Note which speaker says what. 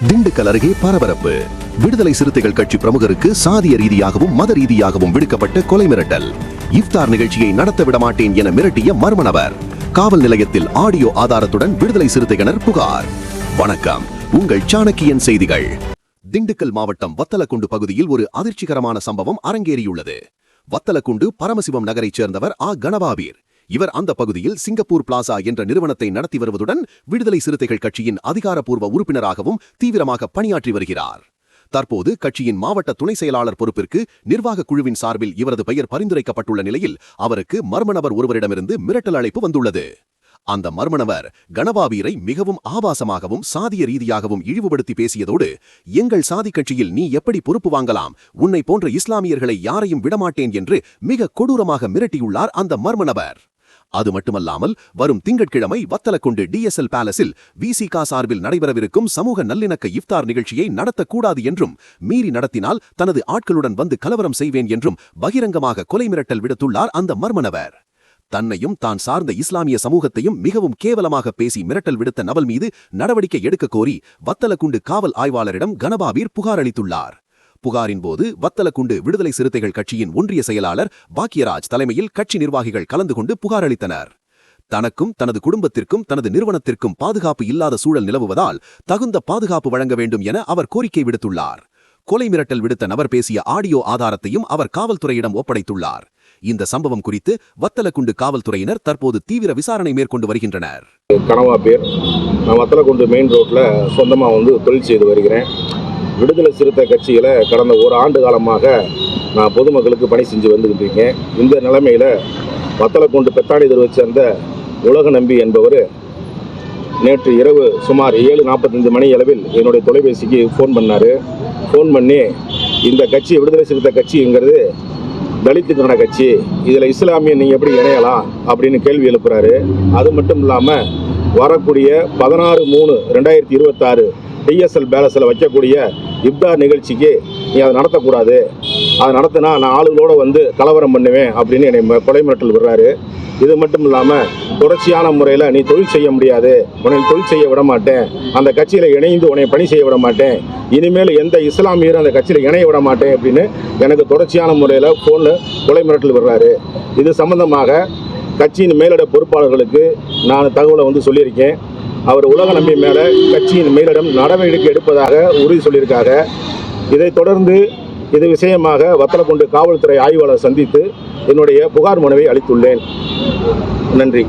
Speaker 1: திண்டுக்கல் அருகே பரபரப்பு. விடுதலை சிறுத்தைகள் கட்சி பிரமுகருக்கு சாதிய ரீதியாகவும் மத ரீதியாகவும் விடுக்கப்பட்ட கொலை மிரட்டல். இஃப்தார் நிகழ்ச்சியை நடத்த விடமாட்டேன் என மிரட்டிய மர்ம நபர். காவல் நிலையத்தில் ஆடியோ ஆதாரத்துடன் விடுதலை சிறுத்தையினர் புகார். வணக்கம், உங்கள் சாணக்கியன் செய்திகள். திண்டுக்கல் மாவட்டம் வத்தலக்குண்டு பகுதியில் ஒரு அதிர்ச்சிகரமான சம்பவம் அரங்கேறியுள்ளது. வத்தலக்குண்டு பரமசிவம் நகரைச் சேர்ந்தவர் கணவாபீர். இவர் அந்த பகுதியில் சிங்கப்பூர் பிளாசா என்ற நிறுவனத்தை நடத்தி வருவதுடன் விடுதலை சிறுத்தைகள் கட்சியின் அதிகாரப்பூர்வ உறுப்பினராகவும் தீவிரமாக பணியாற்றி வருகிறார். தற்போது கட்சியின் மாவட்ட துணை செயலாளர் பொறுப்பிற்கு நிர்வாக குழுவின் சார்பில் இவரது பெயர் பரிந்துரைக்கப்பட்டுள்ள நிலையில் அவருக்கு மர்ம நபர் ஒருவரிடமிருந்து மிரட்டல் அழைப்பு வந்துள்ளது. அந்த மர்ம நபர் கணவாபீரை மிகவும் ஆபாசமாகவும் சாதிய ரீதியாகவும் இழிவுபடுத்தி பேசியதோடு, எங்கள் சாதி கட்சியில் நீ எப்படி பொறுப்பு வாங்கலாம், உன்னை போன்ற இஸ்லாமியர்களை யாரையும் விடமாட்டேன் என்று மிக கொடூரமாக மிரட்டியுள்ளார் அந்த மர்ம நபர். அது மட்டுமல்லாமல் வரும் திங்கட்கிழமை வத்தலக்குண்டு DSL பேலஸில் VCK சார்பில் நடைபெறவிருக்கும் சமூக நல்லிணக்க இஃப்தார் நிகழ்ச்சியை நடத்தக்கூடாது என்றும், மீறி நடத்தினால் தனது ஆட்களுடன் வந்து கலவரம் செய்வேன் என்றும் பகிரங்கமாக கொலை மிரட்டல் விடுத்துள்ளார் அந்த மர்ம நபர். தன்னையும் தான் சார்ந்த இஸ்லாமிய சமூகத்தையும் மிகவும் கேவலமாக பேசி மிரட்டல் விடுத்த நபர் மீது நடவடிக்கை எடுக்க கோரி வத்தலக்குண்டு காவல் ஆய்வாளரிடம் கணவாபீர் புகார் அளித்துள்ளார். புகாரின் போது வத்தலக்குண்டு விடுதலை சிறுத்தைகள் கட்சியின் ஒன்றிய செயலாளர் பாக்கியராஜ் தலைமையில் கட்சி நிர்வாகிகள் கலந்து கொண்டு புகார் அளித்தனர். தனக்கும் தனது குடும்பத்திற்கும் தனது நிறுவனத்திற்கும் பாதுகாப்பு இல்லாத சூழல் நிலவுவதால் தகுந்த பாதுகாப்பு வழங்க வேண்டும் என அவர் கோரிக்கை விடுத்துள்ளார். கொலை மிரட்டல் விடுத்த நபர் பேசிய ஆடியோ ஆதாரத்தையும் அவர் காவல்துறையிடம் ஒப்படைத்துள்ளார். இந்த சம்பவம் குறித்து வத்தலக்குண்டு காவல்துறையினர் தற்போது தீவிர விசாரணை மேற்கொண்டு வருகின்றனர்.
Speaker 2: கணவாபீர், நான் வத்தலக்குண்டு மெயின் ரோட்ல சொந்தமா தொழில் செய்து வருகிறேன். விடுதலை சிறுத்தை கட்சியில் கடந்த ஒரு ஆண்டு காலமாக நான் பொதுமக்களுக்கு பணி செஞ்சு வந்துக்கிட்டு இருக்கேன். இந்த நிலைமையில் வத்தலக்குண்டு பெத்தாடி தெருவை சேர்ந்த உலக நம்பி என்பவர் நேற்று இரவு சுமார் 7:45 மணி அளவில் என்னுடைய தொலைபேசிக்கு ஃபோன் பண்ணார். ஃபோன் பண்ணி இந்த கட்சி விடுதலை சிறுத்தை கட்சிங்கிறது தலித்துக்கான கட்சி, இதில் இஸ்லாமிய நீங்கள் எப்படி இணையலாம் அப்படின்னு கேள்வி எழுப்புறாரு. அது மட்டும் இல்லாமல் வரக்கூடிய 16/3/2026 DSL பேலஸில் வைக்கக்கூடிய இஃப்தார் நிகழ்ச்சிக்கு நீ அதை நடத்தக்கூடாது, அதை நடத்தினா நான் ஆளுகளோடு கலவரம் பண்ணுவேன் அப்படின்னு என்னை கொலை மிரட்டல் விடுறாரு. இது மட்டும் இல்லாமல் தொடர்ச்சியான முறையில் நீ தொழில் செய்ய முடியாது, உன்னை தொழில் செய்ய விட மாட்டேன், அந்த கட்சியில் இணைந்து உன்னை பணி செய்ய விட மாட்டேன், இனிமேல் எந்த இஸ்லாமியரும் அந்த கட்சியில் இணைய விட மாட்டேன் அப்படின்னு எனக்கு தொடர்ச்சியான முறையில் ஃபோனில் கொலை மிரட்டல் விடுறாரு. இது சம்பந்தமாக கட்சியின் மேலிட பொறுப்பாளர்களுக்கு நான் தகவலை சொல்லியிருக்கேன். அவர் உலக நம்பி மேலே கட்சியின் மேலிடம் நடவடிக்கை எடுப்பதாக உறுதி சொல்லியிருக்காங்க. இதைத் தொடர்ந்து இது விஷயமாக வத்தலக்குண்டு காவல்துறை ஆய்வாளர் சந்தித்து என்னுடைய புகார் மனுவை அளித்துள்ளேன். நன்றி.